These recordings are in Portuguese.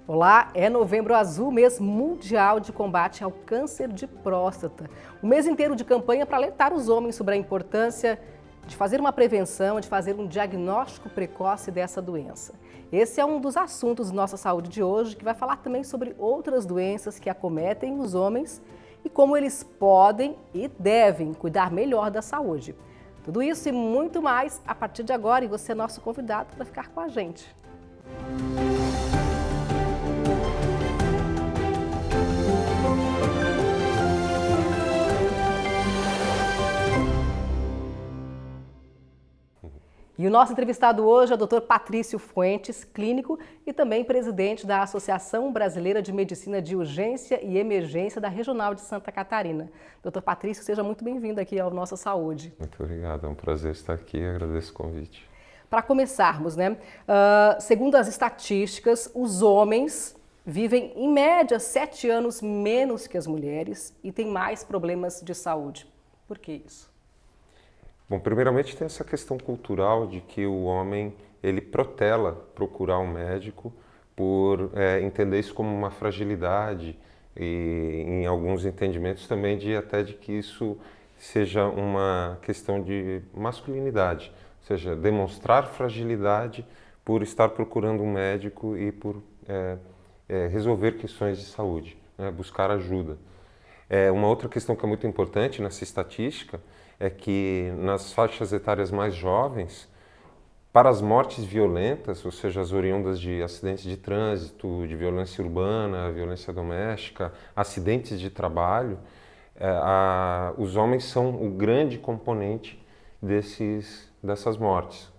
Olá, é Novembro Azul, mês mundial de combate ao câncer de próstata. Um mês inteiro de campanha para alertar os homens sobre a importância de fazer uma prevenção, de fazer um diagnóstico precoce dessa doença. Esse é um dos assuntos da nossa saúde de hoje, que vai falar também sobre outras doenças que acometem os homens e como eles podem e devem cuidar melhor da saúde. Tudo isso e muito mais a partir de agora, e você é nosso convidado para ficar com a gente. E o nosso entrevistado hoje é o Dr. Patrício Fuentes, clínico e também presidente da Associação Brasileira de Medicina de Urgência e Emergência da Regional de Santa Catarina. Dr. Patrício, seja muito bem-vindo aqui ao Nossa Saúde. Muito obrigado, é um prazer estar aqui e agradeço o convite. Para começarmos, segundo as estatísticas, os homens vivem em média 7 anos menos que as mulheres e têm mais problemas de saúde. Por que isso? Bom, primeiramente tem essa questão cultural de que o homem, ele protela procurar um médico por entender isso como uma fragilidade e em alguns entendimentos também até de que isso seja uma questão de masculinidade, ou seja, demonstrar fragilidade por estar procurando um médico e por resolver questões de saúde, buscar ajuda. Uma outra questão que é muito importante nessa estatística é que nas faixas etárias mais jovens, para as mortes violentas, ou seja, as oriundas de acidentes de trânsito, de violência urbana, violência doméstica, acidentes de trabalho, os homens são o grande componente dessas mortes,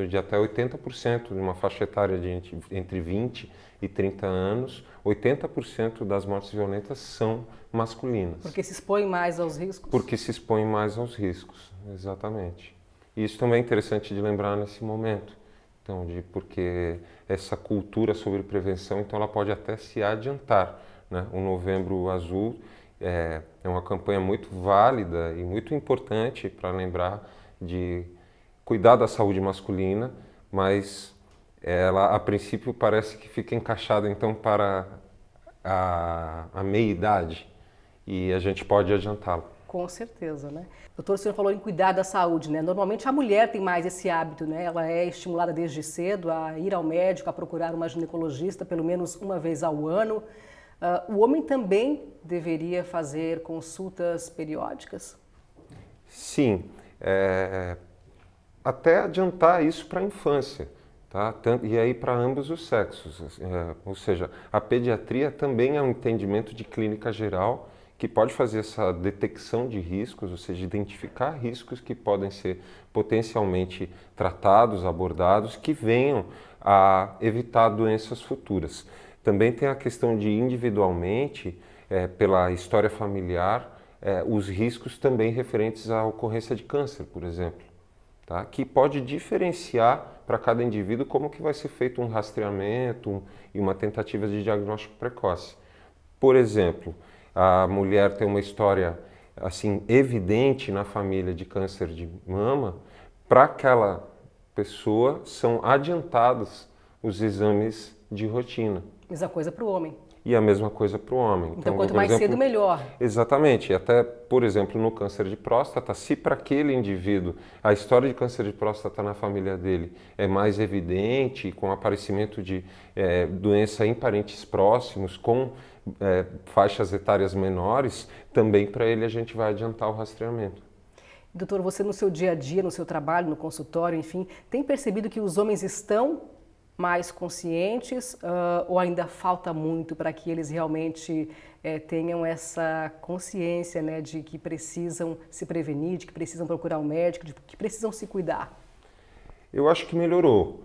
de até 80% de uma faixa etária de entre 20 e 30 anos, 80% das mortes violentas são masculinas. Porque se expõem mais aos riscos? Porque se expõem mais aos riscos, exatamente. E isso também é interessante de lembrar nesse momento, então, porque essa cultura sobre prevenção, então, ela pode até se adiantar, né? O Novembro Azul é uma campanha muito válida e muito importante para lembrar de cuidar da saúde masculina, mas ela, a princípio, parece que fica encaixada, então, para a meia-idade, e a gente pode adiantá-la. Com certeza, né? Doutor, o senhor falou em cuidar da saúde, né? Normalmente a mulher tem mais esse hábito, né? Ela é estimulada desde cedo a ir ao médico, a procurar uma ginecologista pelo menos uma vez ao ano. O homem também deveria fazer consultas periódicas? Sim, até adiantar isso para a infância. Tá? E aí para ambos os sexos, ou seja, a pediatria também é um entendimento de clínica geral que pode fazer essa detecção de riscos, ou seja, identificar riscos que podem ser potencialmente tratados, abordados, que venham a evitar doenças futuras. Também tem a questão de individualmente, pela história familiar, os riscos também referentes à ocorrência de câncer, por exemplo. Tá? Que pode diferenciar para cada indivíduo como que vai ser feito um rastreamento e uma tentativa de diagnóstico precoce. Por exemplo, a mulher tem uma história assim evidente na família de câncer de mama, para aquela pessoa são adiantados os exames de rotina. Mesma coisa para o homem. E a mesma coisa para o homem. Então, quanto mais cedo, melhor. Exatamente. Até, por exemplo, no câncer de próstata, se para aquele indivíduo a história de câncer de próstata na família dele é mais evidente, com o aparecimento de doença em parentes próximos, com faixas etárias menores, também para ele a gente vai adiantar o rastreamento. Doutor, você no seu dia a dia, no seu trabalho, no consultório, enfim, tem percebido que os homens estão mais conscientes ou ainda falta muito para que eles realmente tenham essa consciência, né, de que precisam se prevenir, de que precisam procurar um médico, de que precisam se cuidar? Eu acho que melhorou.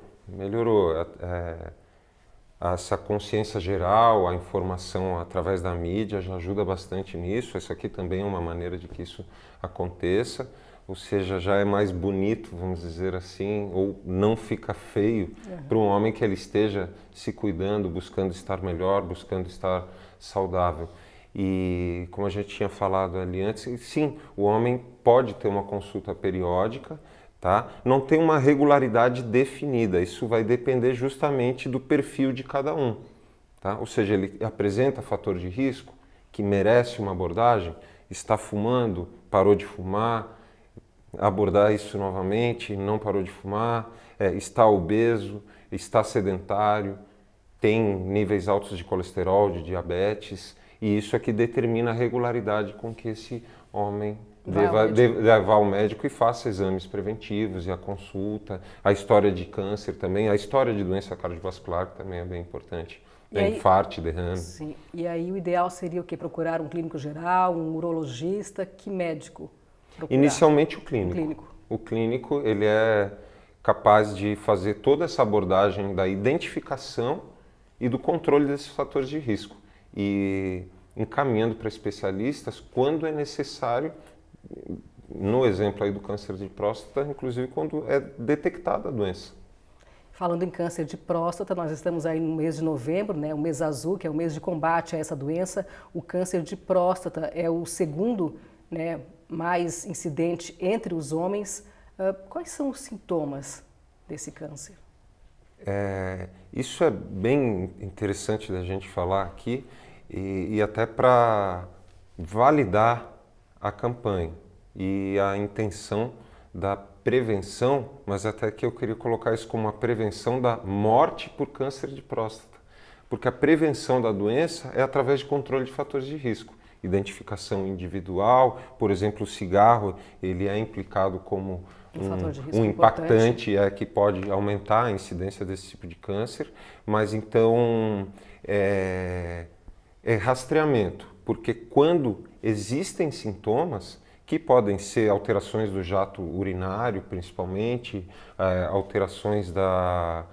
Essa consciência geral, a informação através da mídia já ajuda bastante nisso. Isso aqui também é uma maneira de que isso aconteça. Ou seja, já é mais bonito, vamos dizer assim, ou não fica feio para um homem que ele esteja se cuidando, buscando estar melhor, buscando estar saudável. E como a gente tinha falado ali antes, sim, o homem pode ter uma consulta periódica, tá? Não tem uma regularidade definida, isso vai depender justamente do perfil de cada um. tá? Ou seja, ele apresenta fator de risco que merece uma abordagem, está fumando, parou de fumar, abordar isso novamente, não parou de fumar, está obeso, está sedentário, tem níveis altos de colesterol, de diabetes, e isso é que determina a regularidade com que esse homem deva levar ao médico e faça exames preventivos e a consulta, a história de câncer também, a história de doença cardiovascular que também é bem importante, infarto, derrame. Sim. E aí o ideal seria o quê? Procurar um clínico geral, um urologista, que médico procurar? Inicialmente o clínico. O clínico, ele é capaz de fazer toda essa abordagem da identificação e do controle desses fatores de risco e encaminhando para especialistas quando é necessário, no exemplo aí do câncer de próstata, inclusive quando é detectada a doença. Falando em câncer de próstata, nós estamos aí no mês de novembro, né, o mês azul, que é o mês de combate a essa doença. O câncer de próstata é o segundo, né, mais incidente entre os homens. Quais são os sintomas desse câncer? Isso é bem interessante da gente falar aqui e até para validar a campanha e a intenção da prevenção, mas até que eu queria colocar isso como a prevenção da morte por câncer de próstata, porque a prevenção da doença é através de controle de fatores de risco, identificação individual, por exemplo, o cigarro, ele é implicado como um impactante que pode aumentar a incidência desse tipo de câncer, mas então é rastreamento, porque quando existem sintomas, que podem ser alterações do jato urinário, principalmente, alterações da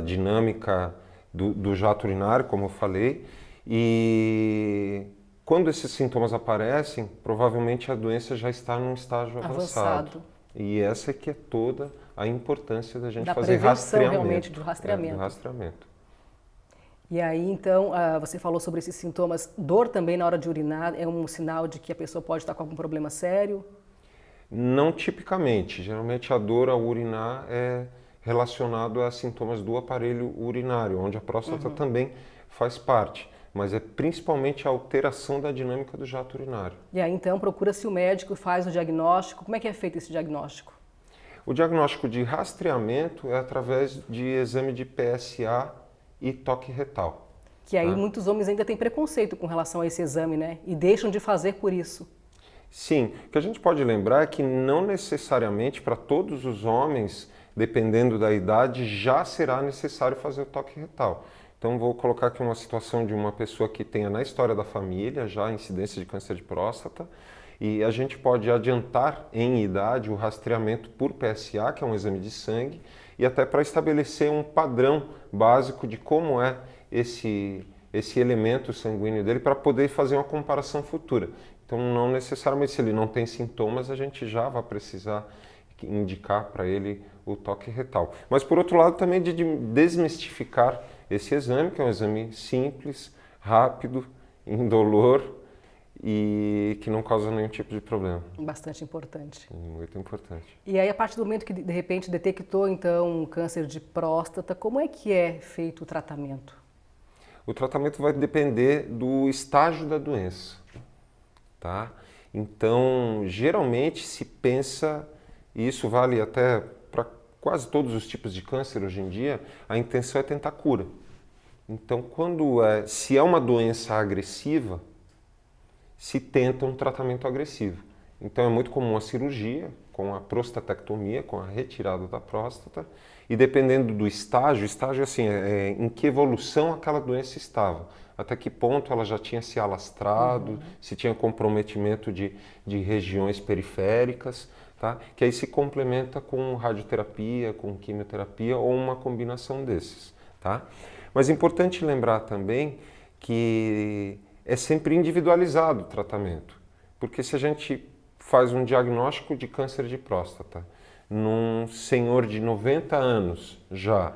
dinâmica do jato urinário, como eu falei, e quando esses sintomas aparecem, provavelmente a doença já está num estágio avançado. E essa é que é toda a importância da gente fazer rastreamento. Realmente, do rastreamento. Do rastreamento. E aí, então, você falou sobre esses sintomas. Dor também na hora de urinar é um sinal de que a pessoa pode estar com algum problema sério? Não tipicamente. Geralmente a dor ao urinar é relacionado a sintomas do aparelho urinário, onde a próstata também faz parte. Mas é principalmente a alteração da dinâmica do jato urinário. E aí, então, procura-se o médico, faz o diagnóstico. Como é que é feito esse diagnóstico? O diagnóstico de rastreamento é através de exame de PSA e toque retal. Que aí muitos homens ainda têm preconceito com relação a esse exame, né? E deixam de fazer por isso. Sim, o que a gente pode lembrar é que não necessariamente para todos os homens, dependendo da idade, já será necessário fazer o toque retal. Então vou colocar aqui uma situação de uma pessoa que tenha na história da família já a incidência de câncer de próstata e a gente pode adiantar em idade o rastreamento por PSA, que é um exame de sangue, e até para estabelecer um padrão básico de como é esse elemento sanguíneo dele para poder fazer uma comparação futura. Então não necessariamente se ele não tem sintomas, a gente já vai precisar indicar para ele o toque retal. Mas por outro lado também de desmistificar esse exame, que é um exame simples, rápido, indolor e que não causa nenhum tipo de problema. Bastante importante. Muito importante. E aí, a partir do momento que de repente detectou então um câncer de próstata, como é que é feito o tratamento? O tratamento vai depender do estágio da doença, tá? Então, geralmente se pensa, e isso vale até para quase todos os tipos de câncer hoje em dia, a intenção é tentar cura. Então, se é uma doença agressiva, se tenta um tratamento agressivo. Então é muito comum a cirurgia, com a prostatectomia, com a retirada da próstata, e dependendo do estágio assim, em que evolução aquela doença estava, até que ponto ela já tinha se alastrado, se tinha comprometimento de regiões periféricas, tá? Que aí se complementa com radioterapia, com quimioterapia ou uma combinação desses, tá? Mas é importante lembrar também que é sempre individualizado o tratamento, porque se a gente faz um diagnóstico de câncer de próstata num senhor de 90 anos já,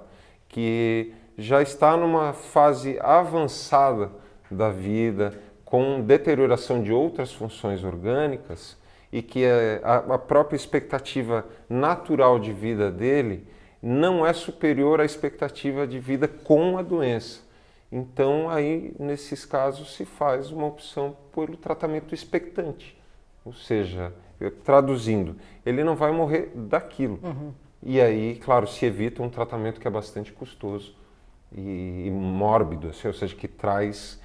que já está numa fase avançada da vida, com deterioração de outras funções orgânicas e que a própria expectativa natural de vida dele não é superior à expectativa de vida com a doença. Então, aí, nesses casos, se faz uma opção pelo tratamento expectante. Ou seja, traduzindo, ele não vai morrer daquilo. E aí, claro, se evita um tratamento que é bastante custoso e mórbido, assim, ou seja, que traz...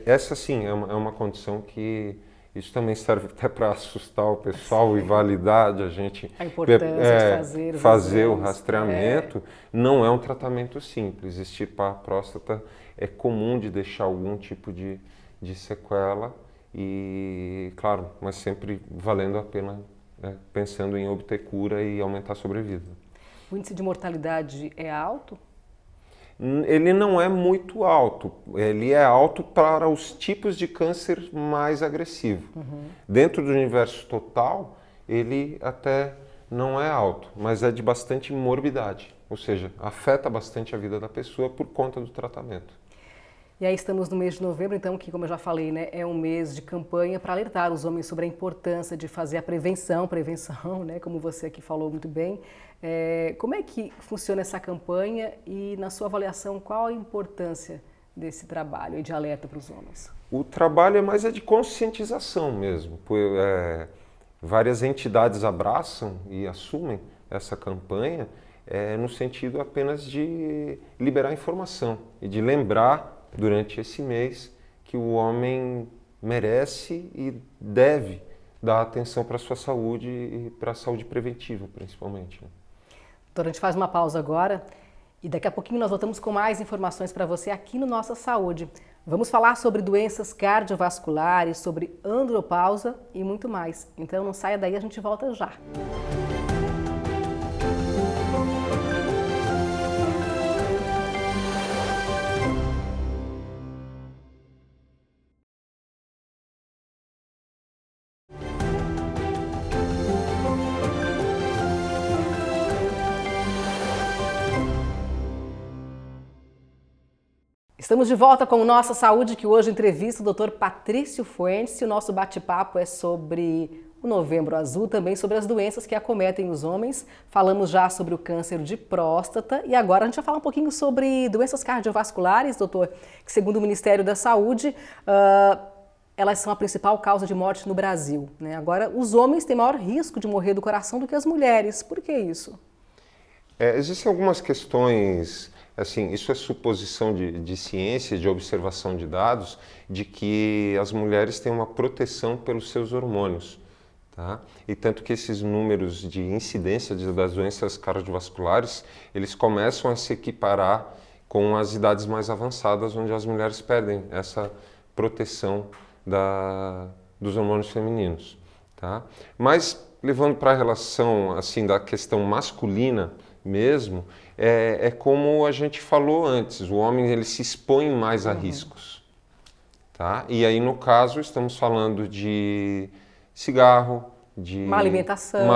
essa, sim, é uma condição que... Isso também serve até para assustar o pessoal e validar a gente A importância de fazer os fazer o exames. rastreamento. Não é um tratamento simples. Extirpar a próstata é comum de deixar algum tipo de sequela e, claro, mas sempre valendo a pena, pensando em obter cura e aumentar a sobrevida. O índice de mortalidade é alto? Ele não é muito alto, ele é alto para os tipos de câncer mais agressivo. Dentro do universo total, ele até não é alto, mas é de bastante morbidade, ou seja, afeta bastante a vida da pessoa por conta do tratamento. E aí estamos no mês de novembro, então, que, como eu já falei, né, é um mês de campanha para alertar os homens sobre a importância de fazer a prevenção, né, como você aqui falou muito bem. Como é que funciona essa campanha e, na sua avaliação, qual a importância desse trabalho e de alerta para os homens? O trabalho é mais de conscientização mesmo. Várias entidades abraçam e assumem essa campanha no sentido apenas de liberar informação e de lembrar durante esse mês que o homem merece e deve dar atenção para a sua saúde e para a saúde preventiva, principalmente. Doutora, a gente faz uma pausa agora e daqui a pouquinho nós voltamos com mais informações para você aqui no Nossa Saúde. Vamos falar sobre doenças cardiovasculares, sobre andropausa e muito mais. Então não saia daí, a gente volta já. Estamos de volta com Nossa Saúde, que hoje entrevista o Dr. Patrício Fuentes, e o nosso bate-papo é sobre o Novembro Azul, também sobre as doenças que acometem os homens. Falamos já sobre o câncer de próstata e agora a gente vai falar um pouquinho sobre doenças cardiovasculares, doutor, que segundo o Ministério da Saúde, elas são a principal causa de morte no Brasil, né? Agora, os homens têm maior risco de morrer do coração do que as mulheres. Por que isso? Existem algumas questões... Assim, isso é suposição de ciência, de observação de dados, de que as mulheres têm uma proteção pelos seus hormônios. Tá? E tanto que esses números de incidência das doenças cardiovasculares, eles começam a se equiparar com as idades mais avançadas, onde as mulheres perdem essa proteção dos hormônios femininos. Tá? Mas, levando para a relação assim, da questão masculina mesmo, é como a gente falou antes, o homem ele se expõe mais a riscos. Tá? E aí, no caso, estamos falando de cigarro, de má alimentação,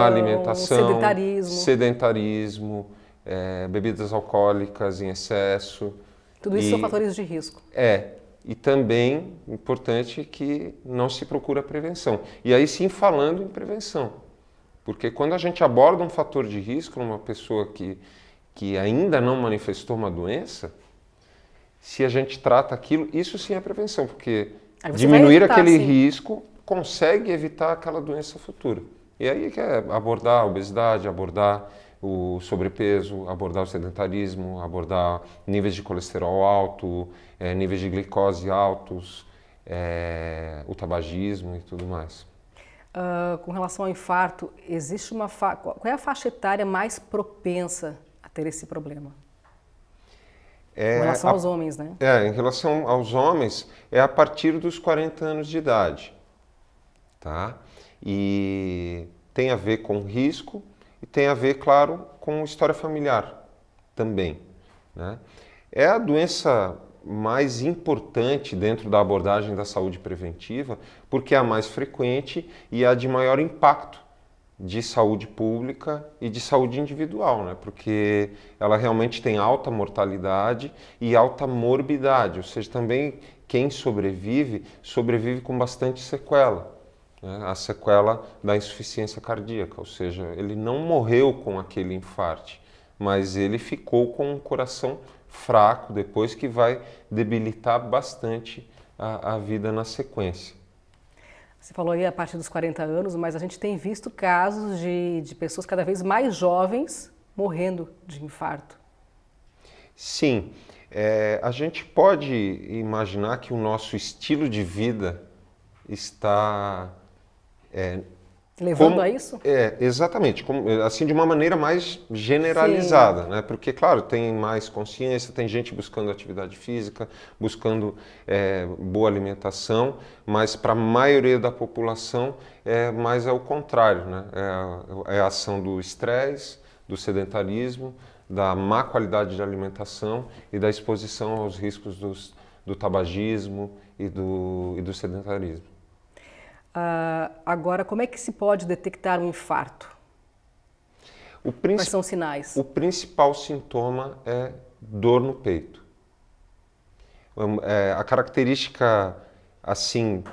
sedentarismo, bebidas alcoólicas em excesso. Tudo isso são fatores de risco. E também, importante, que não se procura prevenção. E aí sim, falando em prevenção. Porque quando a gente aborda um fator de risco numa pessoa que ainda não manifestou uma doença, se a gente trata aquilo, isso sim é prevenção, porque diminuir aquele risco consegue evitar aquela doença futura. E aí que é abordar a obesidade, abordar o sobrepeso, abordar o sedentarismo, abordar níveis de colesterol alto, níveis de glicose altos, o tabagismo e tudo mais. Com relação ao infarto, existe qual é a faixa etária mais propensa a ter esse problema? Com relação aos homens, né? Em relação aos homens, é a partir dos 40 anos de idade. Tá? E tem a ver com risco e tem a ver, claro, com história familiar também. Né? É a doença mais importante dentro da abordagem da saúde preventiva, porque é a mais frequente e a de maior impacto de saúde pública e de saúde individual, né? Porque ela realmente tem alta mortalidade e alta morbidade, ou seja, também quem sobrevive com bastante sequela, né? A sequela da insuficiência cardíaca, ou seja, ele não morreu com aquele infarte, mas ele ficou com um coração fraco depois, que vai debilitar bastante a vida na sequência. Você falou aí a partir dos 40 anos, mas a gente tem visto casos de pessoas cada vez mais jovens morrendo de infarto. Sim, a gente pode imaginar que o nosso estilo de vida está Levando a isso? Exatamente, assim de uma maneira mais generalizada, né? Porque, claro, tem mais consciência, tem gente buscando atividade física, buscando boa alimentação, mas para a maioria da população mais é o contrário, né? É a ação do estresse, do sedentarismo, da má qualidade de alimentação e da exposição aos riscos do tabagismo e do sedentarismo. Agora, como é que se pode detectar um infarto? Quais são os sinais? O principal sintoma é dor no peito. A característica assim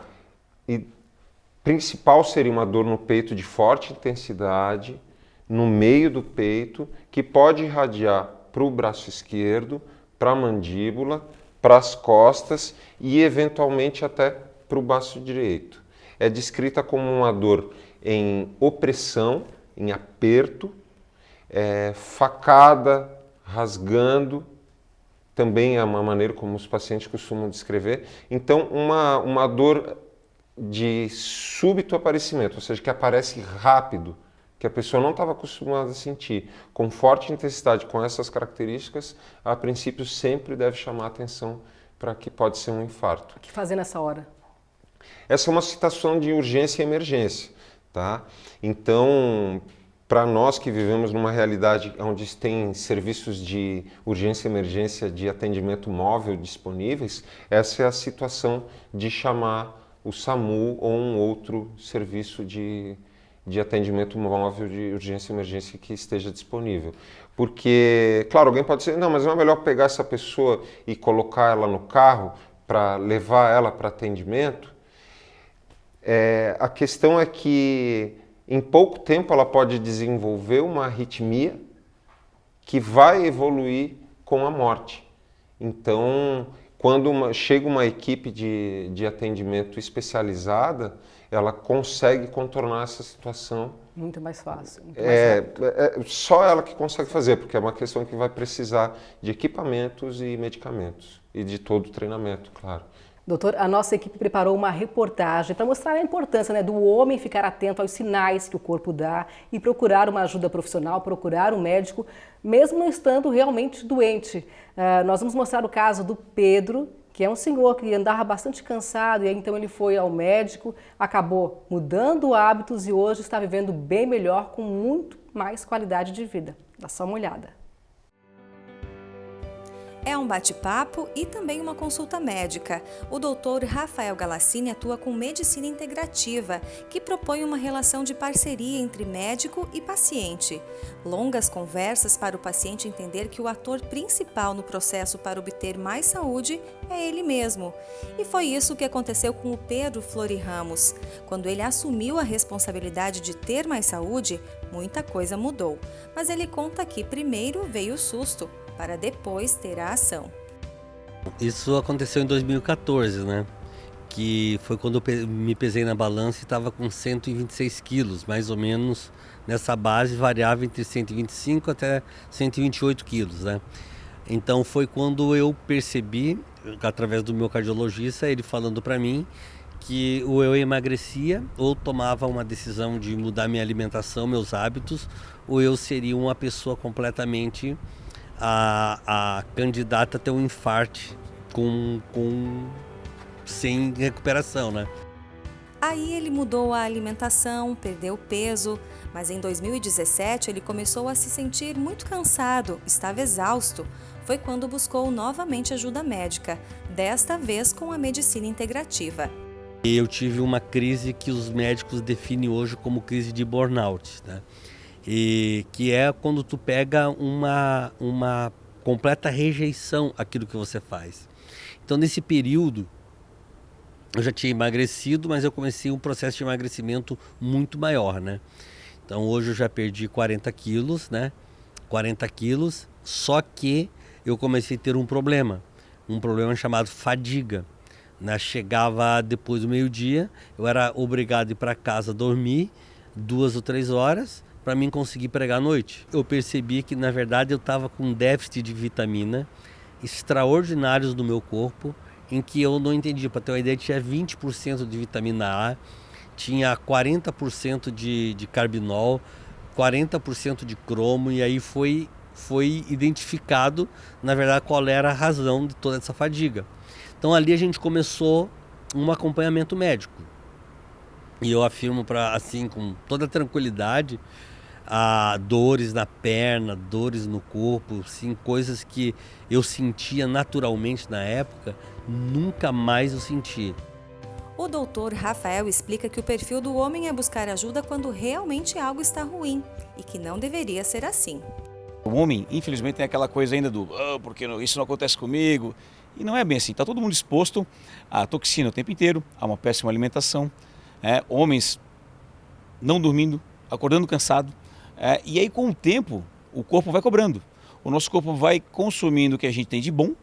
principal seria uma dor no peito de forte intensidade, no meio do peito, que pode irradiar para o braço esquerdo, para a mandíbula, para as costas e eventualmente até para o braço direito. É descrita como uma dor em opressão, em aperto, facada, rasgando, também é uma maneira como os pacientes costumam descrever. Então, uma dor de súbito aparecimento, ou seja, que aparece rápido, que a pessoa não estava acostumada a sentir, com forte intensidade, com essas características, a princípio sempre deve chamar a atenção para que pode ser um infarto. O que fazer nessa hora? Essa é uma situação de urgência e emergência, tá? Então, para nós que vivemos numa realidade onde tem serviços de urgência e emergência de atendimento móvel disponíveis, essa é a situação de chamar o SAMU ou um outro serviço de atendimento móvel de urgência e emergência que esteja disponível. Porque, claro, alguém pode dizer, não, mas não é melhor pegar essa pessoa e colocar ela no carro para levar ela para atendimento? A questão é que em pouco tempo ela pode desenvolver uma arritmia que vai evoluir com a morte. Então, quando chega uma equipe de atendimento especializada, ela consegue contornar essa situação. Muito mais fácil. Muito mais só ela que consegue fazer, porque é uma questão que vai precisar de equipamentos e medicamentos e de todo o treinamento, claro. Doutor, a nossa equipe preparou uma reportagem para mostrar a importância, né, do homem ficar atento aos sinais que o corpo dá e procurar uma ajuda profissional, procurar um médico, mesmo não estando realmente doente. Nós vamos mostrar o caso do Pedro, que é um senhor que andava bastante cansado e aí, então ele foi ao médico, acabou mudando hábitos e hoje está vivendo bem melhor, com muito mais qualidade de vida. Dá só uma olhada. É um bate-papo e também uma consulta médica. O doutor Rafael Galassini atua com medicina integrativa, que propõe uma relação de parceria entre médico e paciente. Longas conversas para o paciente entender que o ator principal no processo para obter mais saúde é ele mesmo. E foi isso que aconteceu com o Pedro Flori Ramos. Quando ele assumiu a responsabilidade de ter mais saúde, muita coisa mudou. Mas ele conta que primeiro veio o susto, para depois ter a ação. Isso aconteceu em 2014, né? Que foi quando eu me pesei na balança e estava com 126 quilos, mais ou menos nessa base, variava entre 125 até 128 quilos, né? Então foi quando eu percebi, através do meu cardiologista, ele falando para mim que ou eu emagrecia ou tomava uma decisão de mudar minha alimentação, meus hábitos, ou eu seria uma pessoa completamente a candidata a ter um infarto sem recuperação, né? Aí ele mudou a alimentação, perdeu peso, mas em 2017 ele começou a se sentir muito cansado, estava exausto. Foi quando buscou novamente ajuda médica, desta vez com a medicina integrativa. E eu tive uma crise que os médicos definem hoje como crise de burnout, né? E que é quando tu pega uma completa rejeição àquilo que você faz. Então, nesse período, eu já tinha emagrecido, mas eu comecei um processo de emagrecimento muito maior, né? Então, hoje eu já perdi 40 quilos, né? 40 quilos, só que eu comecei a ter um problema chamado fadiga. Chegava depois do meio-dia, eu era obrigado a ir para casa dormir 2 ou 3 horas para mim conseguir pregar à noite. Eu percebi que, na verdade, eu estava com um déficit de vitamina extraordinários no meu corpo, em que eu não entendia. Para ter uma ideia, tinha 20% de vitamina A, tinha 40% de carbinol, 40% de cromo, e aí foi identificado, na verdade, qual era a razão de toda essa fadiga. Então ali a gente começou um acompanhamento médico. E eu afirmo assim, com toda tranquilidade, dores na perna, dores no corpo, sim, coisas que eu sentia naturalmente na época, nunca mais eu senti. O doutor Rafael explica que o perfil do homem é buscar ajuda quando realmente algo está ruim e que não deveria ser assim. O homem, infelizmente, tem aquela coisa ainda do porque isso não acontece comigo. E não é bem assim. Está todo mundo exposto à toxina o tempo inteiro, a uma péssima alimentação, homens não dormindo, acordando cansado. E aí, com o tempo, o corpo vai cobrando. O nosso corpo vai consumindo o que a gente tem de bom,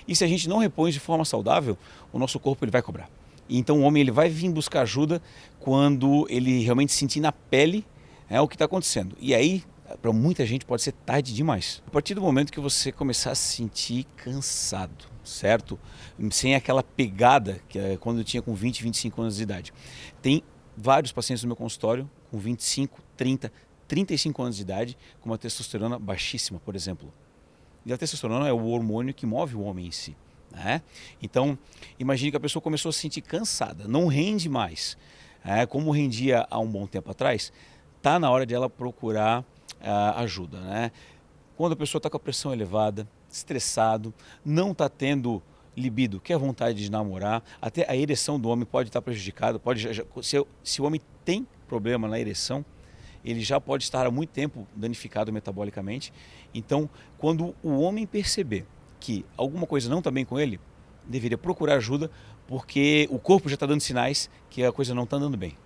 e se a gente não repõe de forma saudável, o nosso corpo ele vai cobrar. Então o homem ele vai vir buscar ajuda quando ele realmente sentir na pele o que está acontecendo. E aí, para muita gente pode ser tarde demais. A partir do momento que você começar a se sentir cansado, certo? Sem aquela pegada que é quando eu tinha com 20, 25 anos de idade. Tem vários pacientes no meu consultório com 25, 30, 35 anos de idade com uma testosterona baixíssima, por exemplo. E a testosterona é o hormônio que move o homem em si. Então, imagine que a pessoa começou a se sentir cansada, não rende mais, como rendia há um bom tempo atrás, está na hora de ela procurar ajuda. Quando a pessoa está com a pressão elevada, estressado, não está tendo libido, quer vontade de namorar, até a ereção do homem pode estar prejudicada, se o homem tem problema na ereção, ele já pode estar há muito tempo danificado metabolicamente. Então, quando o homem perceber que alguma coisa não está bem com ele, deveria procurar ajuda, porque o corpo já está dando sinais que a coisa não está andando bem.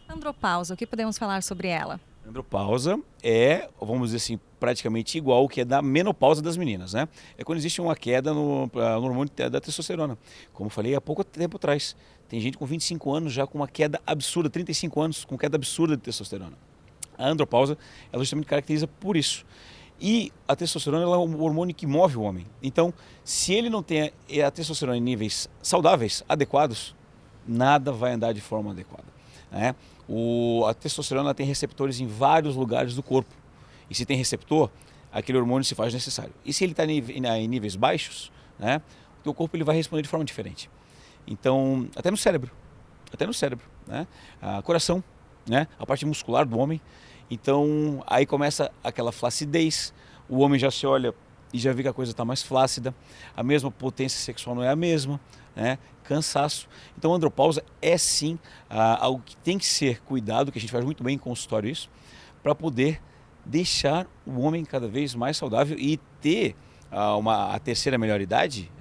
Andropausa, o que podemos falar sobre ela? Andropausa é, vamos dizer assim, praticamente igual ao que é da menopausa das meninas, É quando existe uma queda no hormônio da testosterona. Como eu falei há pouco tempo atrás, tem gente com 25 anos já com uma queda absurda, 35 anos com queda absurda de testosterona. A andropausa, ela justamente caracteriza por isso. E a testosterona ela é um hormônio que move o homem. Então, se ele não tem a testosterona em níveis saudáveis, adequados, nada vai andar de forma adequada. A testosterona tem receptores em vários lugares do corpo. E se tem receptor, aquele hormônio se faz necessário. E se ele está em níveis baixos, o teu corpo ele vai responder de forma diferente. Então, até no cérebro, coração, a parte muscular do homem. Então, aí começa aquela flacidez, o homem já se olha e já vê que a coisa está mais flácida, a mesma potência sexual não é a mesma, cansaço. Então, a andropausa é sim algo que tem que ser cuidado, que a gente faz muito bem em consultório isso, para poder deixar o homem cada vez mais saudável e ter a terceira melhor idade,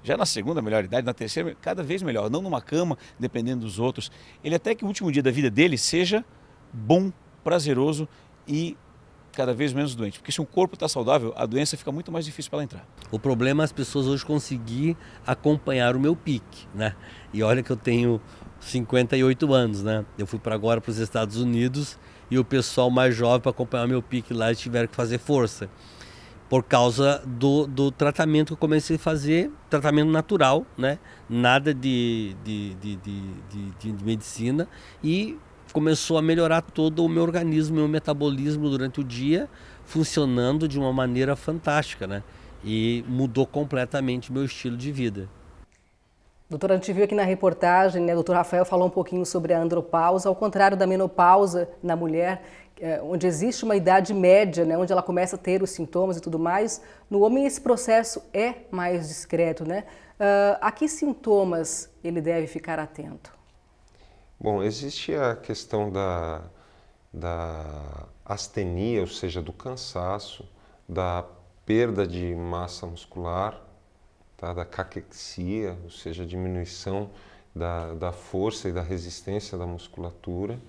já na segunda melhor idade, na terceira, cada vez melhor, não numa cama, dependendo dos outros. Ele até que o último dia da vida dele seja bom, prazeroso e cada vez menos doente. Porque se o corpo está saudável, a doença fica muito mais difícil para ela entrar. O problema é as pessoas hoje conseguir acompanhar o meu pique, E olha que eu tenho 58 anos, Eu fui agora para os Estados Unidos e o pessoal mais jovem para acompanhar o meu pique lá, eles tiveram que fazer força. Por causa do tratamento que eu comecei a fazer, tratamento natural, Nada de medicina, e começou a melhorar todo o meu organismo, meu metabolismo durante o dia, funcionando de uma maneira fantástica, E mudou completamente meu estilo de vida. Doutora, a gente viu aqui na reportagem, o doutor Rafael falou um pouquinho sobre a andropausa, ao contrário da menopausa na mulher, onde existe uma idade média, onde ela começa a ter os sintomas e tudo mais, no homem esse processo é mais discreto, A que sintomas ele deve ficar atento? Bom, existe a questão da astenia, ou seja, do cansaço, da perda de massa muscular, da caquexia, ou seja, diminuição da força e da resistência da musculatura,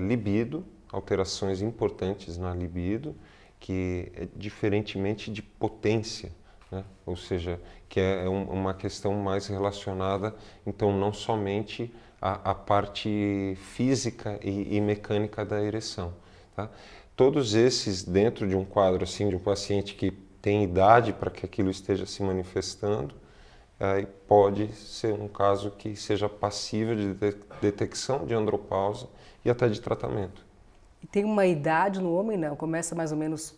libido, alterações importantes na libido, que é diferentemente de potência, né? Ou seja, que é uma questão mais relacionada, então, não somente à parte física e mecânica da ereção, tá? Todos esses, dentro de um quadro assim, de um paciente que tem idade para que aquilo esteja se manifestando, aí pode ser um caso que seja passível de detecção de andropausa e até de tratamento. E tem uma idade no homem, não? Começa mais ou menos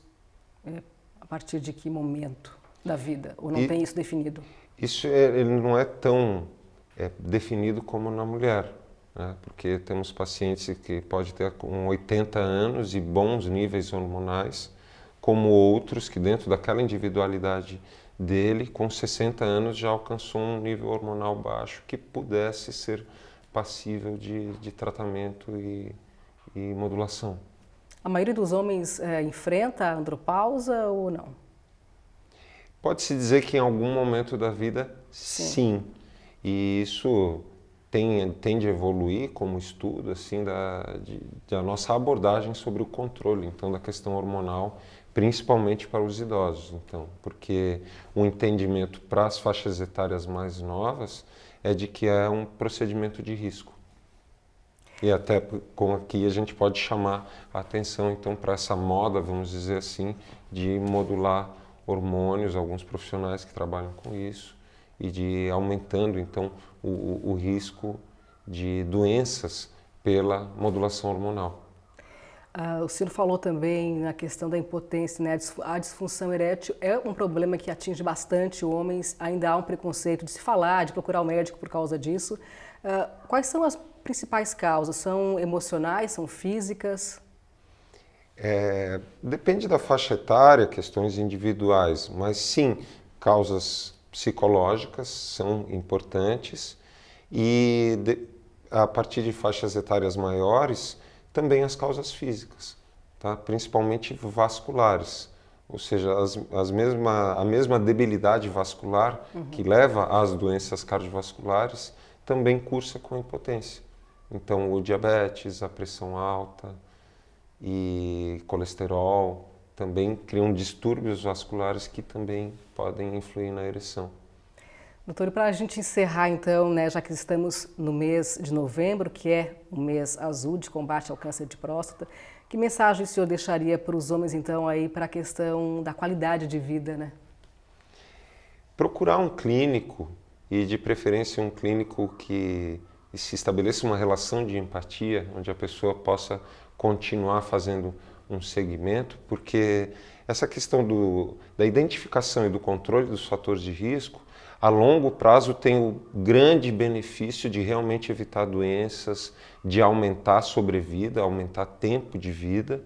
a partir de que momento da vida? Ou não tem isso definido? Isso ele não é tão definido como na mulher, né? Porque temos pacientes que podem ter com 80 anos e bons níveis hormonais, como outros que dentro daquela individualidade dele, com 60 anos já alcançou um nível hormonal baixo que pudesse ser passível de tratamento e modulação. A maioria dos homens enfrenta a andropausa ou não? Pode-se dizer que em algum momento da vida, sim. E isso tende a evoluir como estudo assim, da nossa abordagem sobre o controle, então, da questão hormonal, principalmente para os idosos. Então, porque o entendimento para as faixas etárias mais novas é de que é um procedimento de risco. E até com aqui a gente pode chamar a atenção então para essa moda, vamos dizer assim, de modular hormônios, alguns profissionais que trabalham com isso, e de aumentando então o risco de doenças pela modulação hormonal. O senhor falou também na questão da impotência, né? A disfunção erétil é um problema que atinge bastante homens, ainda há um preconceito de se falar, de procurar o médico por causa disso. Quais são as principais causas? São emocionais, são físicas? Depende da faixa etária, questões individuais, mas sim, causas psicológicas são importantes e a partir de faixas etárias maiores, também as causas físicas, tá? Principalmente vasculares, ou seja, a mesma debilidade vascular que leva às doenças cardiovasculares também cursa com a impotência. Então, o diabetes, a pressão alta e colesterol também criam distúrbios vasculares que também podem influir na ereção. Doutor, e para a gente encerrar então, né, já que estamos no mês de novembro, que é o mês azul de combate ao câncer de próstata, que mensagem o senhor deixaria para os homens então aí para a questão da qualidade de vida, né? Procurar um clínico e de preferência um clínico que se estabeleça uma relação de empatia, onde a pessoa possa continuar fazendo um segmento, porque essa questão da identificação e do controle dos fatores de risco a longo prazo tem o grande benefício de realmente evitar doenças, de aumentar a sobrevida, aumentar tempo de vida,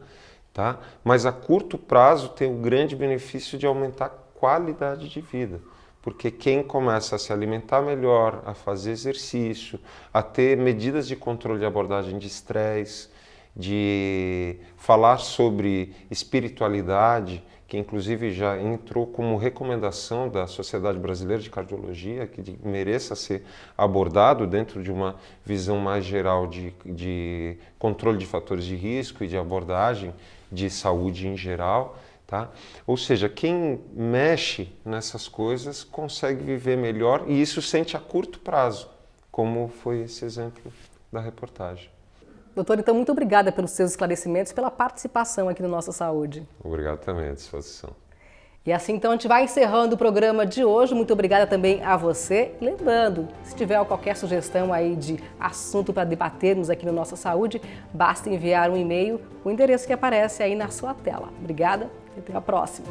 tá? Mas a curto prazo tem o grande benefício de aumentar a qualidade de vida, porque quem começa a se alimentar melhor, a fazer exercício, a ter medidas de controle de abordagem de estresse, de falar sobre espiritualidade, que inclusive já entrou como recomendação da Sociedade Brasileira de Cardiologia, que mereça ser abordado dentro de uma visão mais geral de controle de fatores de risco e de abordagem de saúde em geral, tá? Ou seja, quem mexe nessas coisas consegue viver melhor e isso sente a curto prazo, como foi esse exemplo da reportagem. Doutor, então, muito obrigada pelos seus esclarecimentos, pela participação aqui no Nossa Saúde. Obrigado também, à disposição. E assim, então, a gente vai encerrando o programa de hoje. Muito obrigada também a você. Lembrando, se tiver qualquer sugestão aí de assunto para debatermos aqui no Nossa Saúde, basta enviar um e-mail, o endereço que aparece aí na sua tela. Obrigada e até a próxima.